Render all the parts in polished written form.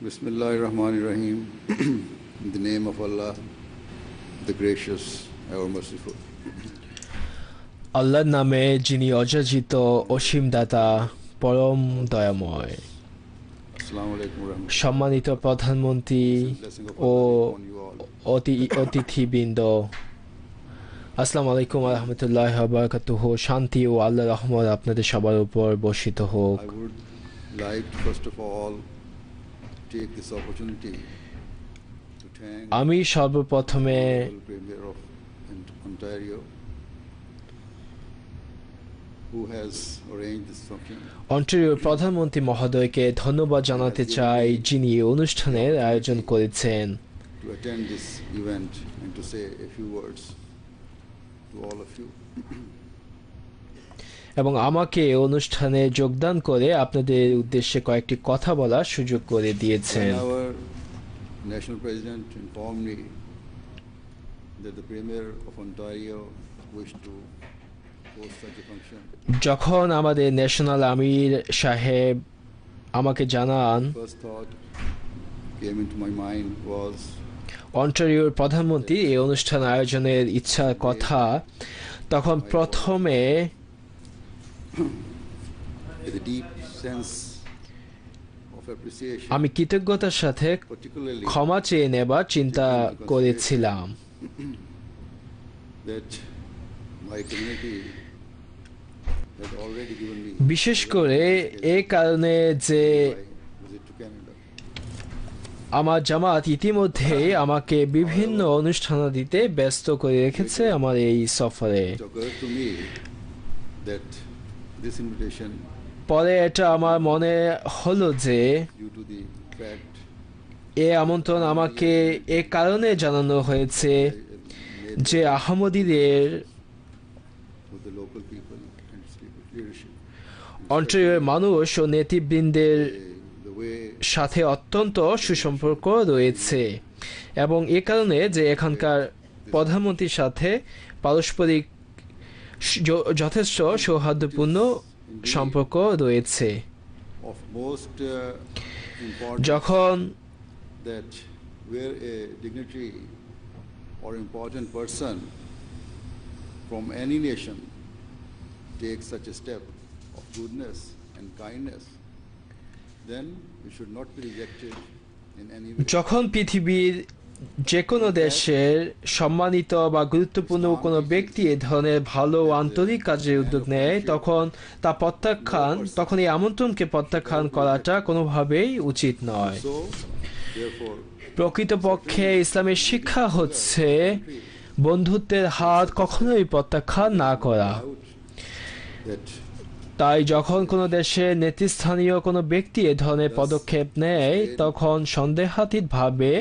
Bismillahirrahmanirrahim. In the name of Allah, the gracious, ever merciful. আল্লাহর নামে যিনি অযাচিত অসীম দাতা পরম দয়াময়। Assalamu alaikum wa rahmatullahi. সম্মানিত প্রধানমন্ত্রী ও অতিথিবৃন্দ, আসসালামু আলাইকুম ওয়া রাহমাতুল্লাহি ওয়া বারাকাতুহু। শান্তি ও আল্লাহর রহমত আপনাদের সবার উপর বর্ষিত হোক। I would like to first of all take this opportunity to thank আমি সর্বপ্রথমে the Premier of Ontario who has arranged this function. অন্টারিওর প্রধানমন্ত্রী মহোদয়কে ধন্যবাদ জানাতে চাই, যিনি এই অনুষ্ঠানের আয়োজন করেছেন, To attend this event and to say a few words to all of you. এবং আমাকে এই অনুষ্ঠানে যোগদান করে আপনাদের উদ্দেশ্যে কয়েকটি কথা বলার সুযোগ করে দিয়েছেন। When our national president informed me that the Premier of Ontario wished to host such a function, যখন আমাদের ন্যাশনাল আমির সাহেব আমাকে জানান first thought came into my mind was অন্টারিওর প্রধানমন্ত্রী এই অনুষ্ঠান আয়োজনের ইচ্ছার কথা, তখন প্রথমে with a deep sense of appreciation, আমি কৃতজ্ঞতার সাথে particularly ক্ষমা চেয়ে নেবার চিন্তা করেছিলাম, that my community had already given me বিশেষ করে এই কারণে যে my visit to Canada. আমার জামাত ইতিমধ্যে আমাকে বিভিন্ন অনুষ্ঠানাদিতে ব্যস্ত করে রেখেছে আমার এই সফরে। It occurred to me that this invitation, পরে এটা আমার মনে হলো যে due to the fact এই আমন্ত্রণ আমাকে এ কারণে জানানো হয়েছে I made যে আহমদীদের with the local people and its leadership, অন্টারিওর মানুষ ও নেতৃবৃন্দের the way সাথে অত্যন্ত সুসম্পর্ক রয়েছে, এবং এ কারণে যে এখানকার প্রধানমন্ত্রীর সাথে পারস্পরিক যথেষ্ট সৌহার্দ্যপূর্ণ সম্পর্ক রয়েছে। of most important যখন that where a dignitary or important person from any nation takes such a step of goodness and kindness, then it should not be rejected in any way. যখন পৃথিবীর যে কোনো দেশের সম্মানিত বা গুরুত্বপূর্ণ কোনো ব্যক্তি এ ধরনের ভালো ও আন্তরিক কাজের উদ্যোগ নেয়, তখন এই আমন্ত্রণকে প্রত্যাখ্যান করাটা কোনোভাবেই উচিত নয়। So, therefore, প্রকৃতপক্ষে ইসলামের শিক্ষা হচ্ছে বন্ধুত্বের হাত কখনোই প্রত্যাখ্যান না করা। that তাই যখন কোনো দেশের নেতৃস্থানীয় কোনো ব্যক্তি এ ধরনের পদক্ষেপ নেয়, তখন সন্দেহাতীতভাবে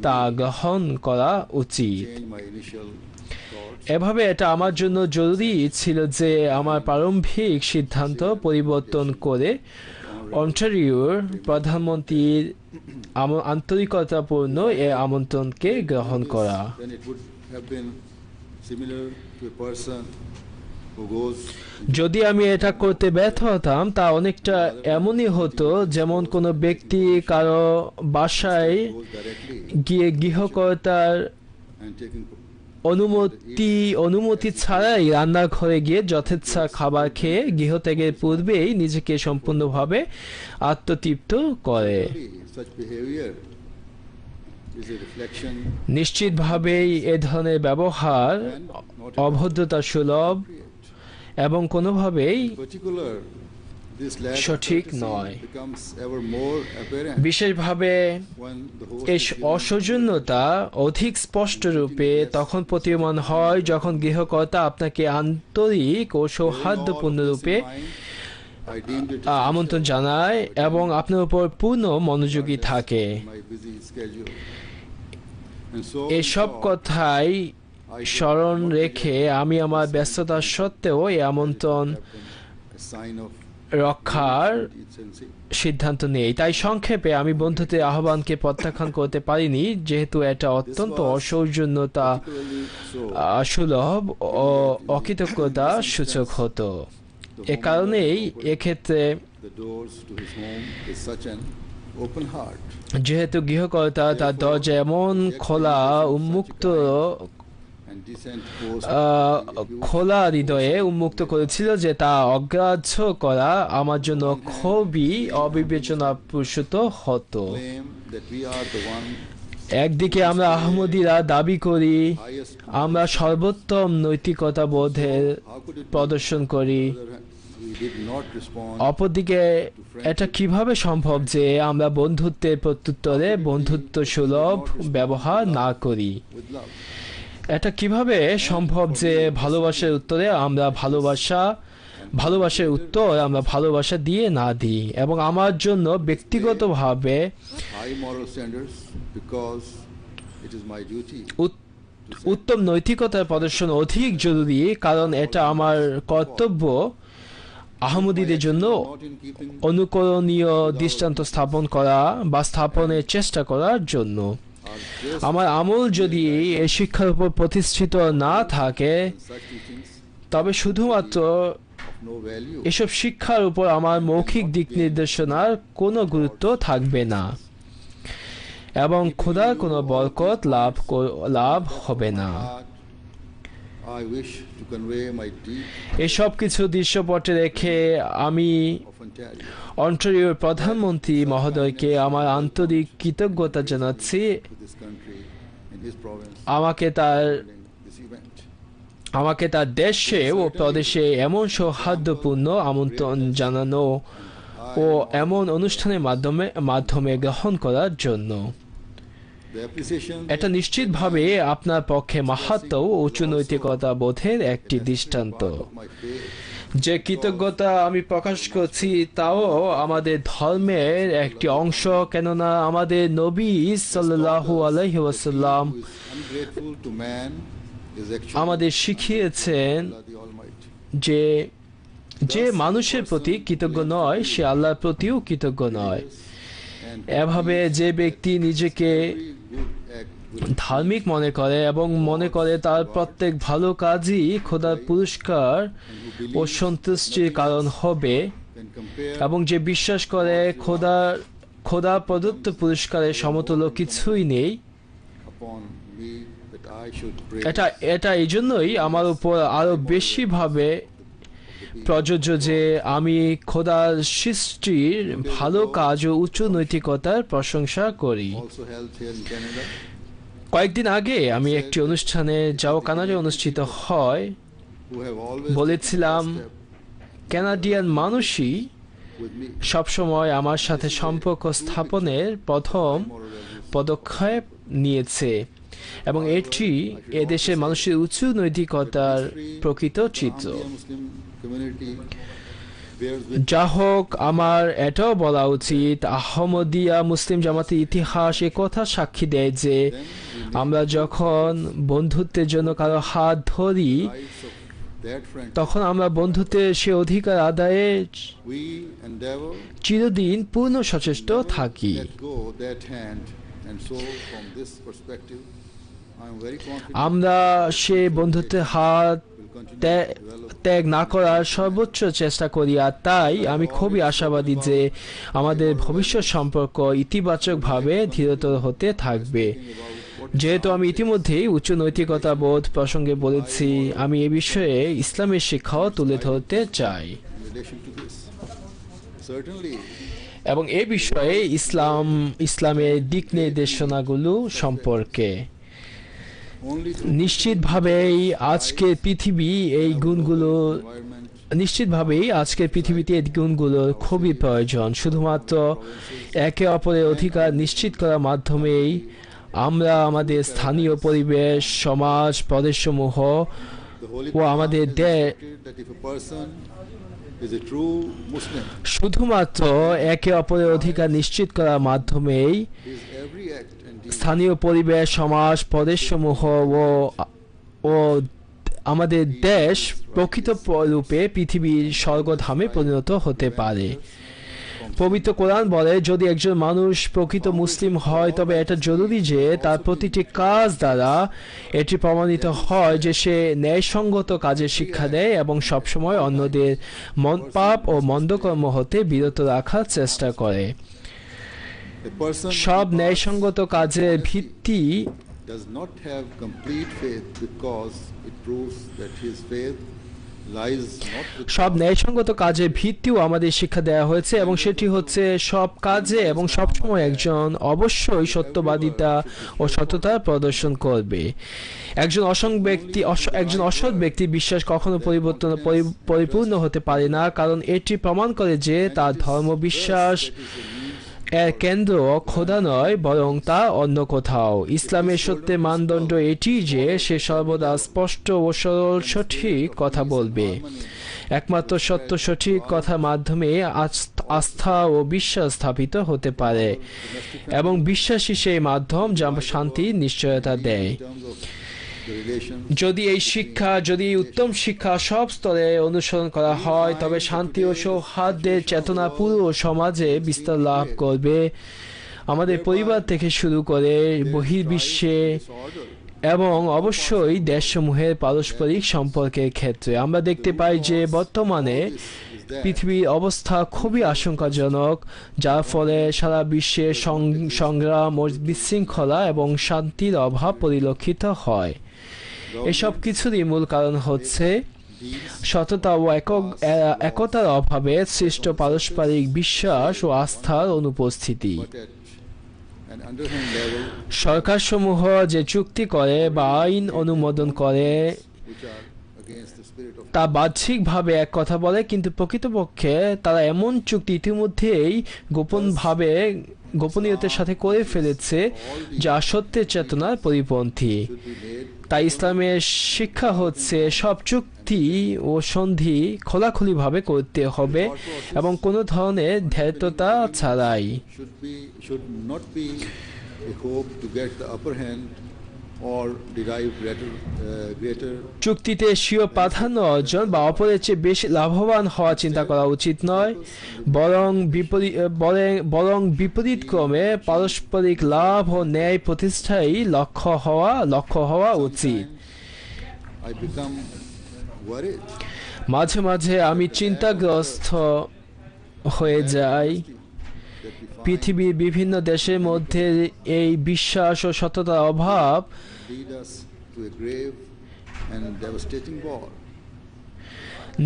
তা গ্রহণ করা উচিত। change my initial thoughts এভাবে এটা আমার জন্য জরুরি ছিল যে আমার প্রারম্ভিক সিদ্ধান্ত পরিবর্তন করে অন্টারিওর প্রধানমন্ত্রীর আন্তরিকতাপূর্ণ এ আমন্ত্রণকে গ্রহণ করা। then it would have been similar to a person who goes যদি আমি এটা করতে ব্যর্থ হতাম, তা অনেকটা এমনই হতো যেমন কোনো ব্যক্তি কারো বাসায় goes directly গিয়ে গৃহকর্তার and taking অনুমতি ছাড়াই রান্নাঘরে গিয়ে যথেচ্ছা খাবার খেয়ে গৃহত্যাগের পূর্বেই নিজেকে সম্পূর্ণভাবে আত্মতৃপ্ত করে। such behavior is a reflection নিশ্চিতভাবেই এ ধরনের ব্যবহার and not অভদ্রতা সুলভ এবং কোনোভাবেই particular. This lack of সঠিক courtesy নয়। becomes ever more apparent বিশেষভাবে when the host এই is given অসৌজন্যতা অধিক স্পষ্ট রূপে তখন প্রতীয়মান হয় যখন গৃহকর্তা আপনাকে আন্তরিক ও সৌহার্দ্যপূর্ণ রূপে I deemed it আমন্ত্রণ জানায় এবং আপনার উপর পূর্ণ মনোযোগী থাকে। my busy schedule. And so এসব কথাই স্মরণ রেখে আমি আমার ব্যস্ততা সত্ত্বেও এই আমন্ত্রণ a sign of রক্ষার decency. সিদ্ধান্ত নেই। তাই সংক্ষেপে আমি বন্ধুত্বের আহ্বানকে প্রত্যাখ্যান করতে পারিনি, যেহেতু এটা অত্যন্ত অসৌজন্যতা Particularly so সুলভ ও অকৃতজ্ঞতা সূচক হতো। এ কারণেই এক্ষেত্রে the doors to his home is such an open heart যেহেতু গৃহকর্তা তার দরজা এমন খোলা উন্মুক্ত and decent post খোলা হৃদয়ে উন্মুক্ত করেছিল যে তা অগ্রাহ্য করা আমার জন্য খুবই অবিবেচনাপ্রসূত হতো। claim that we are the one একদিকে আমরা আহমদীরা দাবি করি highest আমরা সর্বোত্তম নৈতিকতা বোধের how could it be প্রদর্শন করি, we did not respond অপরদিকে এটা কিভাবে সম্ভব যে আমরা বন্ধুত্বের প্রত্যুত্তরে বন্ধুত্ব সুলভ ব্যবহার না করি? with love এটা কিভাবে সম্ভব যে ভালোবাসার উত্তরে আমরা ভালোবাসার উত্তর আমরা ভালোবাসা দিয়ে না দিই? এবং আমার জন্য ব্যক্তিগতভাবে high moral standards because it is my duty উত্তম নৈতিকতার প্রদর্শন অধিক জরুরি, কারণ এটা আমার কর্তব্য আহমদীদের জন্য not in keeping অনুকরণীয় দৃষ্টান্ত স্থাপন করা বা স্থাপনের চেষ্টা করার জন্য। our grace আমার আমল যদি এই শিক্ষার উপর প্রতিষ্ঠিত না থাকে and such teachings তবে শুধুমাত্র of no value এসব শিক্ষার উপর আমার মৌখিক দিক নির্দেশনার কোনো গুরুত্ব থাকবে না এবং খোদার কোনো বরকত লাভ হবে না। heart I wish to convey my deep এসব কিছু দৃশ্যপটে রেখে আমি of Ontario অন্টারিওর প্রধানমন্ত্রী মহোদয়কে আমার আন্তরিক কৃতজ্ঞতা জানাচ্ছি to this country in his province আমাকে তার during this event আমাকে তার দেশে ও প্রদেশে এমন সৌহার্দ্যপূর্ণ আমন্ত্রণ জানানো ও এমন অনুষ্ঠানের মাধ্যমে গ্রহণ করার জন্য। the appreciation এটা নিশ্চিতভাবে আপনার পক্ষে মাহাত্ম্য ও উঁচু নৈতিকতা বোধের একটি দৃষ্টান্ত। of my faith যে কৃতজ্ঞতা আমি প্রকাশ করছি তাও আমাদের ধর্মের একটি অংশ, কেননা আমাদের নবী সাল্লাল্লাহু আলাইহি ওয়াসাল্লাম who is ungrateful to man is actually আমাদের শিখিয়েছেন Allah the Almighty যে যে মানুষের প্রতি কৃতজ্ঞ নয় সে আল্লাহর প্রতিও কৃতজ্ঞ নয়। and এভাবে যে ব্যক্তি নিজেকে every good act will ধার্মিক মনে করে এবং মনে করে তার প্রত্যেক ভালো কাজই খোদার পুরস্কার ও সন্তুষ্টির কারণ হবে, can compare এবং যে বিশ্বাস করে খোদা প্রদত্ত পুরস্কারের সমতুল্য কিছুই নেই, upon me that I should pray এটা এই জন্যই আমার উপর আরো বেশি ভাবে প্রযোজ্য যে আমি খোদার সৃষ্টির ভালো কাজ ও উচ্চ নৈতিকতার প্রশংসা করি। also held here in Canada কয়েকদিন আগে আমি একটি অনুষ্ঠানে যাও কানাডায় অনুষ্ঠিত হয় who have always বলেছিলাম taken the first কানাডিয়ান মানুষই step with me সবসময় আমার সাথে সম্পর্ক স্থাপনের প্রথম moral values পদক্ষেপ নিয়েছে এবং এটি এদেশের মানুষের উঁচু নৈতিকতার প্রকৃত চিত্র। Ahmadiyya Muslim community bears witness যা হোক, আমার এটাও বলা উচিত আহমদিয়া মুসলিম জামাতের ইতিহাস কথা সাক্ষী দেয় যে আমরা যখন বন্ধুত্বের জন্য কারো হাত ধরি rights of that friend তখন আমরা বন্ধুত্বের সে অধিকার আদায়ে we endeavor চিরদিন পূর্ণ সচেষ্ট থাকি। let go that hand and so from this perspective I am very confident আমরা সে বন্ধুত্বের হাত will continue ত্যাগ to develop ত্যাগ না করার সর্বোচ্চ চেষ্টা করি, আর তাই আমি খুবই আশাবাদী যে আমাদের ভবিষ্যৎ সম্পর্ক ইতিবাচকভাবে ধীরতর হতে থাকবে। about what যেহেতু আমি ইতিমধ্যেই উচ্চ নৈতিকতা বোধ প্রসঙ্গে বলেছি, আমি এ বিষয়ে ইসলামের শিক্ষাও তুলে ধরতে চাই in relation to this certainly এবং এ বিষয়ে ইসলামের দিক নির্দেশনাগুলো সম্পর্কে only through নিশ্চিতভাবেই আজকের পৃথিবী এই গুণগুলো environment নিশ্চিতভাবেই আজকের পৃথিবীতে এই গুণগুলোর খুবই প্রয়োজন। শুধুমাত্র একে অপরের অধিকার নিশ্চিত করার মাধ্যমেই আমরা আমাদের স্থানীয় পরিবেশ, সমাজ, প্রদেশসমূহ the Holy ও আমাদের Quran has instructed that if a person is a true Muslim শুধুমাত্র একে অপরের অধিকার নিশ্চিত করার মাধ্যমেই his every act and deed স্থানীয় পরিবেশ, সমাজ, প্রদেশসমূহ ও আমাদের দেশ প্রকৃত রূপে পৃথিবীর স্বর্গধামে পরিণত হতে পারে। পবিত্র কোরআন বলে, যদি একজন মানুষ প্রকৃত মুসলিম হয় তবে এটা জরুরি যে তার প্রতিটি কাজ দ্বারা এটি প্রমাণিত হয় যে সে ন্যায়সঙ্গত কাজের শিক্ষা দেয় এবং সবসময় অন্যদের পাপ ও মন্দকর্ম হতে বিরত রাখার চেষ্টা করে। A person সব who ন্যায়সঙ্গত কাজের ভিত্তি does not have complete faith because it proves that his faith lies not with সব God. ন্যায়সঙ্গত কাজের ভিত্তিও আমাদের শিক্ষা দেওয়া হয়েছে এবং সেটি হচ্ছে সব কাজে এবং সবসময় একজন অবশ্যই সত্যবাদিতা ও সততা প্রদর্শন করবে। একজন অসৎ ব্যক্তির বিশ্বাস কখনো পরিপূর্ণ হতে পারে না, কারণ এটি প্রমাণ করে যে তার ধর্মবিশ্বাস এর কেন্দ্র খোদা নয়, বরং তা অন্য কোথাও। ইসলামের সত্যের মানদণ্ড এটি যে সে সর্বদা স্পষ্ট ও সরল সঠিক কথা বলবে। একমাত্র সত্য সঠিক কথার মাধ্যমে আস্থা ও বিশ্বাস স্থাপিত হতে পারে এবং বিশ্বাসী সেই মাধ্যম যা শান্তির নিশ্চয়তা দেয়। যদি এই উত্তম শিক্ষা সব স্তরে অনুসরণ করা হয়, তবে শান্তি ও সৌহার্দ্যের চেতনা পুরো সমাজে বিস্তার লাভ করবে, আমাদের পরিবার থেকে শুরু করে বহির্বিশ্বে এবং অবশ্যই দেশসমূহের পারস্পরিক সম্পর্কের ক্ষেত্রে। আমরা দেখতে পাই যে বর্তমানে পৃথিবীর অবস্থা খুবই আশঙ্কাজনক, যার ফলে সারা বিশ্বে সংগ্রাম ও বিশৃঙ্খলা এবং শান্তির অভাব পরিলক্ষিত হয়। এসব কিছুরই মূল কারণ হচ্ছে সততা ও একতার অভাবে সৃষ্ট পারস্পরিক বিশ্বাস ও আস্থার অনুপস্থিতি। সরকারসমূহ যে চুক্তি করে বা আইন অনুমোদন করে তা বাহ্যিকভাবে এক কথা বলে, কিন্তু প্রকৃতপক্ষে তারা এমন চুক্তি ইতিমধ্যেই গোপনীয়তার সাথে করে ফেলেছে যা সত্যের চেতনার পরিপন্থী। তাই ইসলামের শিক্ষা হচ্ছে সব চুক্তি ও সন্ধি খোলাখুলিভাবে করতে হবে এবং কোনো ধরনের ধৈর্যতা ছাড়াই। চুক্তিতে স্বীয় প্রাধান্য অর্জন বা অপরের চেয়ে বেশি লাভবান হওয়া চিন্তা করা উচিত নয়, বরং বিপরীত ক্রমে পারস্পরিক লাভ ও ন্যায় প্রতিষ্ঠাই লক্ষ্য হওয়া উচিত। মাঝে মাঝে আমি চিন্তাগ্রস্ত হয়ে যাই। পৃথিবীর বিভিন্ন দেশের মধ্যে এই বিশ্বাস ও সততার অভাব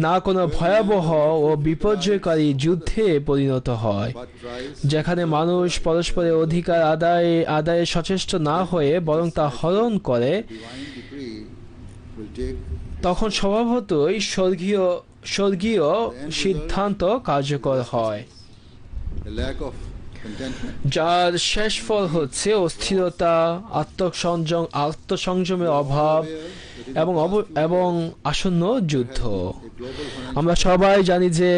না কোনো ভয়াবহ ও বিপর্যয়কারী যুদ্ধে পরিণত হয়, যেখানে মানুষ পরস্পরের অধিকার আদায়ে সচেষ্ট না হয়ে বরং তা হরণ করে, তখন স্বভাবতই স্বর্গীয় সিদ্ধান্ত কার্যকর হয়, যার শেষ ফল হচ্ছে অস্থিরতা, আত্মসংযমের অভাব এবং আসন্ন যুদ্ধ। আমরা সবাই জানি যে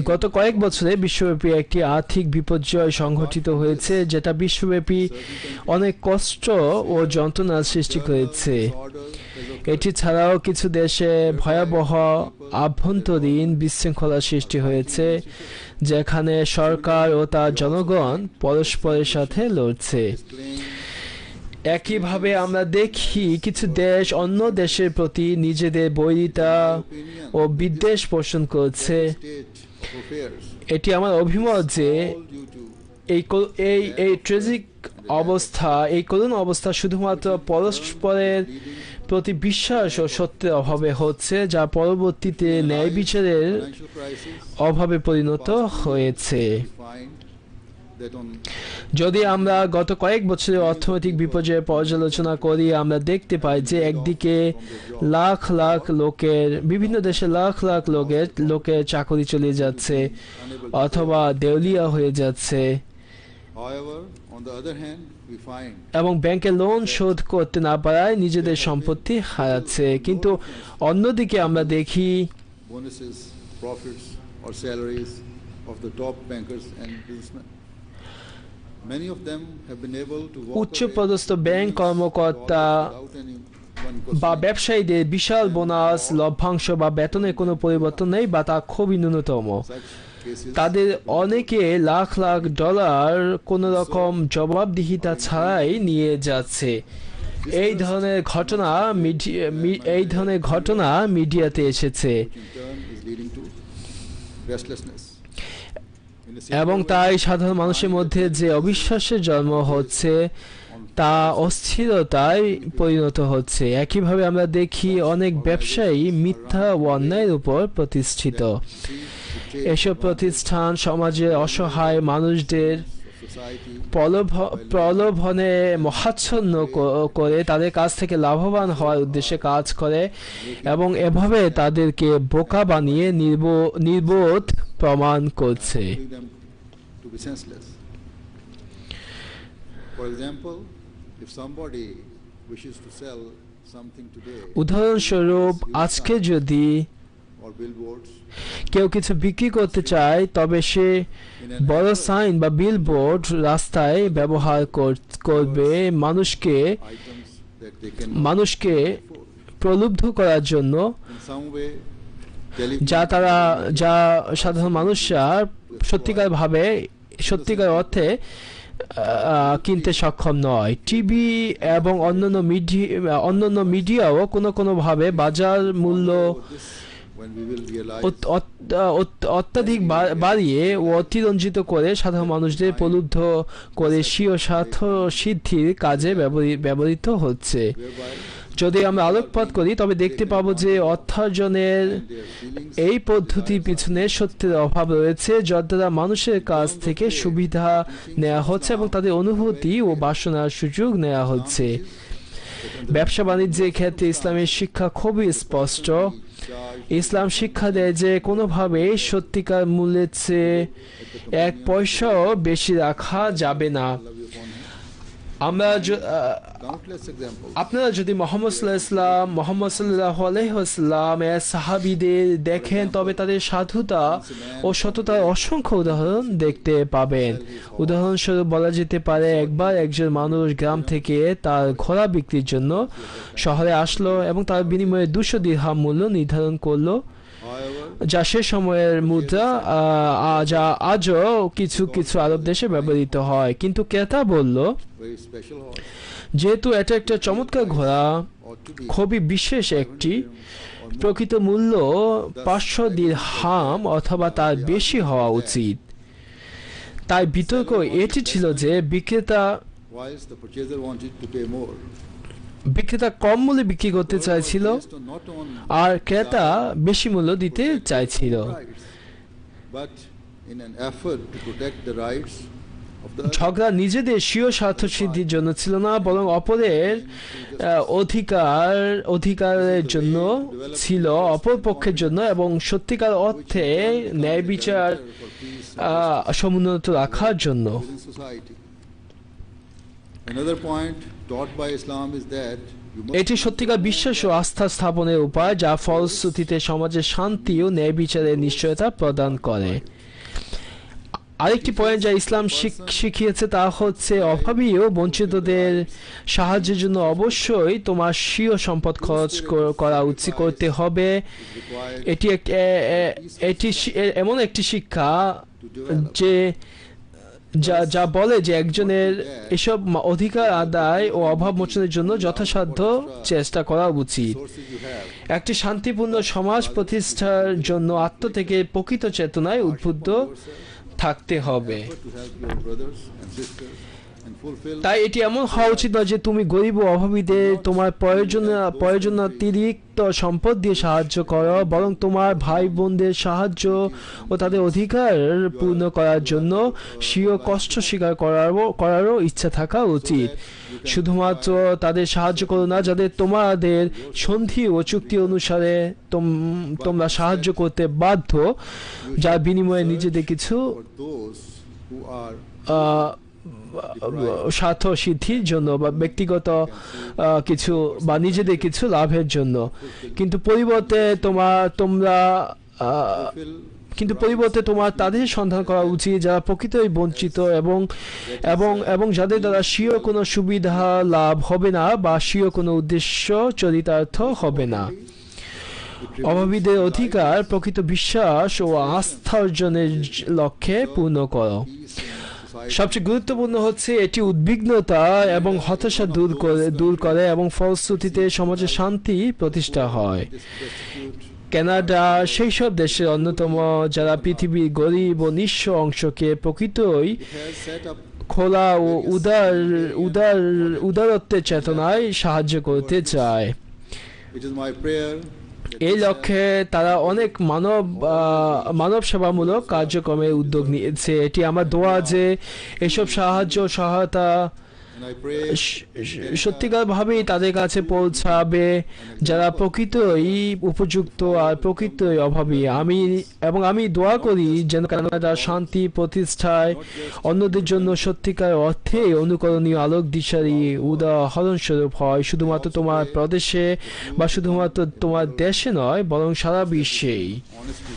গত কয়েক বছরে বিশ্বব্যাপী একটি আর্থিক বিপর্যয় সংঘটিত হয়েছে, যেটা বিশ্বব্যাপী অনেক কষ্ট ও যন্ত্রণার সৃষ্টি করেছে। এটি ছাড়াও কিছু দেশে ভয়াবহ আভ্যন্তরীণ বিশৃঙ্খলার সৃষ্টি হয়েছে, যেখানে সরকার ও তার জনগণ পরস্পরের সাথে লড়ছে। একইভাবে আমরা দেখি কিছু দেশ অন্য দেশের প্রতি নিজেদের বৈরিতা ও বিদ্বেষ পোষণ করছে। এটি আমার অভিমত যে এই ট্রেজিক অবস্থা, এই করুণ অবস্থা শুধুমাত্র পরস্পরের প্রতি বিশ্বাস ও সত্যের অভাবে হচ্ছে, যা পরবর্তীতে ন্যায় বিচারের অভাবে পরিণত হয়েছে। যদি আমরা গত কয়েক বছরের অর্থনৈতিক বিপর্যয়ের পর্যালোচনা করি, আমরা দেখতে পাই যে একদিকে বিভিন্ন দেশে লাখ লাখ লোকের চাকরি চলে যাচ্ছে অথবা দেউলিয়া হয়ে যাচ্ছে এবং ব্যাংকের লোন শোধ করতে না পারায় নিজেদের সম্পত্তি হারাচ্ছে। কিন্তু অন্যদিকে আমরা দেখি উচ্চপদস্থ ব্যাংক কর্মকর্তা বা ব্যবসায়ীদের বিশাল বোনাস, লভ্যাংশ বা বেতনের কোনো পরিবর্তন নেই বা তা খুবই ন্যূনতম। তাদের অনেকে লাখ লাখ ডলার কোনো রকম জবাবদিহিতা ছাড়াই নিয়ে যাচ্ছে। এই ধরনের ঘটনা মিডিয়াতে এসেছে। In a এবং similar তাই way, সাধারণ মানুষের মধ্যে যে অবিশ্বাসের জন্ম হচ্ছে তা অস্থিরতায় পরিণত হচ্ছে। একইভাবে আমরা দেখি অনেক ব্যবসায়ী মিথ্যা ও অন্যায়ের উপর প্রতিষ্ঠিত। এসব প্রতিষ্ঠান সমাজের অসহায় মানুষদের society প্রলোভনে মহাচ্ছন্ন করে তাদের কাছ থেকে লাভবান হওয়ার উদ্দেশ্যে কাজ করে এবং এভাবে তাদেরকে বোকা বানিয়ে নির্বোধ প্রমাণ করছে। leave them to be senseless. For example, if somebody wishes to sell something today, উদাহরণস্বরূপ, আজকে যদি or billboards, কেউ কিছু বিক্রি করতে চায় তবে সে in an বড় effort সাইন বা বিলবোর্ড রাস্তায় ব্যবহার করবে মানুষকে items that they can মানুষকে afford. প্রলুব্ধ করার জন্য, In some way, television যা সাধারণ মানুষরা সত্যিকার অর্থে কিনতে সক্ষম নয়। টিভি এবং অন্যান্য মিডিয়াও কোনোভাবে বাজার মূল্য this, when we will realize অত্যাধিক বাড়িয়ে ও অতিরঞ্জিত করে সাধারণ মানুষদের প্রলুব্ধ করে স্বীয় স্বার্থ সিদ্ধির কাজে ব্যবহৃত হচ্ছে। whereby যদি আমরা আলোকপাত করি তবে দেখতে পাবো যে অর্থার্জনের their feelings এই পদ্ধতির পিছনে সত্যের অভাব রয়েছে, যার দ্বারা মানুষের কাছ থেকে সুবিধা নেওয়া হচ্ছে এবং তাদের অনুভূতি ও বাসনার সুযোগ নেওয়া হচ্ছে। ব্যবসা বাণিজ্যের ক্ষেত্রে ইসলামের শিক্ষা খুবই স্পষ্ট। ইসলাম শিক্ষা দেয় যে কোনোভাবেই সত্যিকার মূল্যের চেয়ে এক পয়সাও বেশি রাখা যাবে না। আমরা countless examples আপনারা যদি মোহাম্মদ সাল্লাল্লাহু আলাইহি ওয়াসাল্লাম এর সাহাবীদের দেখেন তবে তাদের সাধুতা ও সততার অসংখ্য উদাহরণ দেখতে পাবেন। উদাহরণস্বরূপ বলা যেতে পারে, একবার একজন মানুষ গ্রাম থেকে তার ঘোড়া বিক্রির জন্য শহরে আসলো এবং তার বিনিময়ে 200 দিরহাম মূল্য নির্ধারণ করলো, however যা সে সময়ের মুদ্রা, যা আজও কিছু আরব দেশে ব্যবহৃত হয়। কিন্তু ক্রেতা বলল, very special horse যেহেতু এটা একটা চমৎকার ঘোড়া, ought to be খুবই বিশেষ একটি, প্রকৃত মূল্য 500 দিরহাম অথবা তার বেশি হওয়া উচিত। তাই বিতর্ক এটি ছিল যে whilst the purchaser wanted to pay more বিক্রেতা কম মূল্যে বিক্রি করতে চাইছিল based on not on আর ক্রেতা বেশি মূল্য দিতে চাইছিল। rights, but in an effort to protect the rights of the ঝগড়া নিজেদের স্বীয় স্বার্থ সিদ্ধির জন্য ছিল না, বরং অপরের অধিকারের জন্য ছিল, অপর পক্ষের জন্য, এবং সত্যিকার অর্থে ন্যায় বিচার for peace সমুন্নত রাখার জন্য। within society. Another point taught by Islam is that you must এটি সত্যিকার বিশ্বাস ও আস্থা স্থাপনের উপায়, যা ফলশ্রুতিতে সমাজের শান্তি ও ন্যায় বিচারের নিশ্চয়তা প্রদান করে। আরেকটি পয়েন্ট যা ইসলাম শিখিয়েছে তা হচ্ছে, অভাবী ও বঞ্চিতদের সাহায্যের জন্য অবশ্যই তোমার স্বীয় সম্পদ খরচ করতে হবে। required এটি এমন একটি শিক্ষা to develop. যে যা বলে যে একজনের এসব অধিকার আদায় ও অভাব মোচনের জন্য যথাসাধ্য চেষ্টা করা উচিত। Sources you have একটি শান্তিপূর্ণ সমাজ প্রতিষ্ঠার জন্য আত্ম থেকে প্রকৃত চেতনায় উদ্বুদ্ধ থাকতে হবে। effort to help your brothers and sisters and fulfill তাই এটি এমন হওয়া উচিত নয় যে তুমি গরিব ও অভাবীদের তোমার প্রয়োজনাতিরিক্ত সম্পদ দিয়ে সাহায্য করো, বরং তোমার ভাই বোনদের সাহায্য ও তাদের অধিকার পূর্ণ করার জন্য স্বীয় কষ্ট স্বীকার করারও ইচ্ছা থাকা উচিত। শুধুমাত্র তাদের সাহায্য করো না যাদের তোমাদের সন্ধি ও চুক্তি অনুসারে তোমরা সাহায্য করতে বাধ্য, যার বিনিময়ে নিজেদের কিছু for those who are স্বার্থ সিদ্ধির জন্য বা ব্যক্তিগত কিছু বা নিজেদের কিছু লাভের জন্য। কিন্তু পরিবর্তে তোমার তাদের সন্ধান করা উচিত যারা প্রকৃতই বঞ্চিত এবং যাদের দ্বারা স্বীয় কোনো সুবিধা লাভ হবে না বা স্বীয় কোনো উদ্দেশ্য চরিতার্থ হবে না। অভাবীদের অধিকার প্রকৃত বিশ্বাস ও আস্থা অর্জনের লক্ষ্যে পূর্ণ করো। সবচেয়ে গুরুত্বপূর্ণ হচ্ছে এটি উদ্বিগ্নতা এবং হতাশা দূর করে এবং ফলশ্রুতিতে সমাজে শান্তি প্রতিষ্ঠা হয়। কানাডা সেই সব দেশের অন্যতম যারা পৃথিবীর গরিব ও নিঃস্ব অংশকে প্রকৃতই It has set up খোলা ও উদারত্বের চেতনায় সাহায্য করতে চায়। It is my prayer that এই this লক্ষ্যে তারা অনেক মানব সেবামূলক কার্যক্রমের উদ্যোগ নিয়েছে। এটি আমার দোয়া যে এসব সাহায্য সহায়তা and I pray সত্যিকারভাবেই তাদের কাছে পৌঁছাবে যারা প্রকৃতই উপযুক্ত আর প্রকৃতই অভাবী। আমি দোয়া করি যেন কানাডার শান্তি প্রতিষ্ঠায় অন্যদের জন্য সত্যিকার অর্থে অনুকরণীয় আলোক দিশারি উদাহরণস্বরূপ হয়, শুধুমাত্র তোমার প্রদেশে বা শুধুমাত্র তোমার দেশে নয় বরং সারা বিশ্বেই। honesty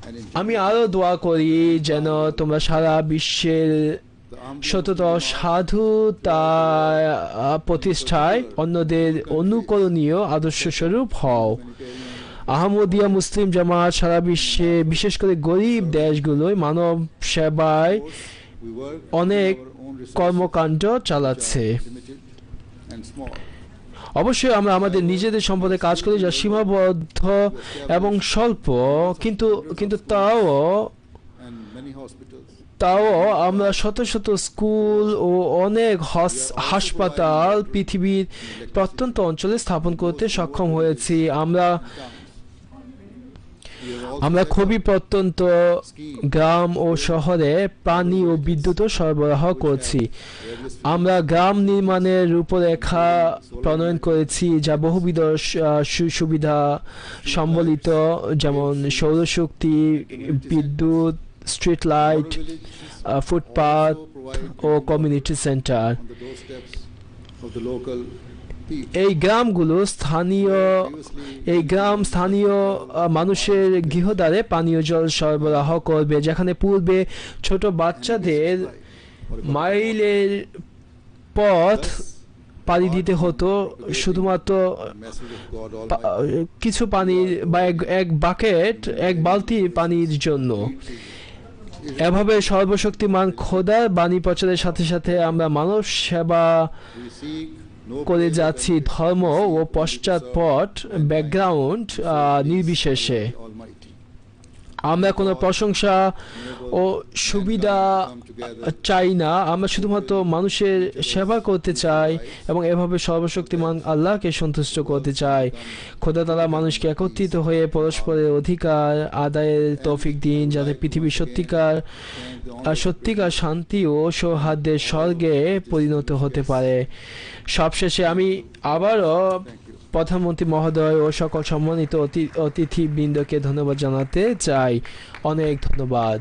and আমি আরো দোয়া করি যেন তোমরা সারা বিশ্বের the humble সতত সাধুতা প্রতিষ্ঠায় অন্যদের অনুকরণীয় আদর্শস্বরূপ হও। আহমদিয়া মুসলিম জামাত সারা বিশ্বে বিশেষ করে গরিব দেশগুলোয় মানব সেবায় we work অনেক our own resources কর্মকাণ্ড চালাচ্ছে। limited and small. অবশ্যই আমরা আমাদের নিজেদের সম্পদে কাজ করি যা সীমাবদ্ধ এবং স্বল্প, কিন্তু And many hospitals আমরা শত শত স্কুল ও অনেক হাসপাতাল পৃথিবীর প্রত্যন্ত অঞ্চলে স্থাপন করতে সক্ষম হয়েছি। আমরা খুবই প্রত্যন্ত গ্রাম ও শহরে পানি ও বিদ্যুৎ সরবরাহ করছি। আমরা গ্রাম নির্মাণের রূপরেখা প্রণয়ন করেছি যা বহুবিধ সুবিধা সম্বলিত, যেমন সৌরশক্তি, বিদ্যুৎ, স্ট্রিট লাইট, ফুটপাথ ও community centre. on the doorsteps of the local people. এই গ্রামগুলো স্থানীয় মানুষের গৃহদ্বারে পানীয় জল সরবরাহ করবে, যেখানে পূর্বে ছোট বাচ্চাদের মাইলের পথ পাড়ি দিতে হতো শুধুমাত্র Message of God Almighty. কিছু পানির বা এক বালতি পানির জন্য। এভাবে সর্বশক্তিমান খোদার বাণী প্রচারের সাথে সাথে আমরা মানব সেবা We seek no করে praise যাচ্ছি but ধর্ম ও পশ্চাৎপট ব্যাকগ্রাউন্ড নির্বিশেষে। Almighty. আমরা কোনো প্রশংসা ও সুবিধা চাই না, আমরা শুধুমাত্র মানুষের সেবা করতে চাই এবং এভাবে সর্বশক্তিমান আল্লাহকে সন্তুষ্ট করতে চাই। খোদা তাআলা মানুষকে একত্রিত হয়ে পরস্পরের অধিকার আদায়ের তৌফিক দিন, যাতে পৃথিবী সত্যিকার শান্তি ও সৌহার্দ্যের স্বর্গে পরিণত হতে পারে। সবশেষে আমি আবারও প্রধানমন্ত্রী মহোদয় ও সকল সম্মানিত অতিথিবৃন্দকে ধন্যবাদ জানাতে চাই। অনেক ধন্যবাদ।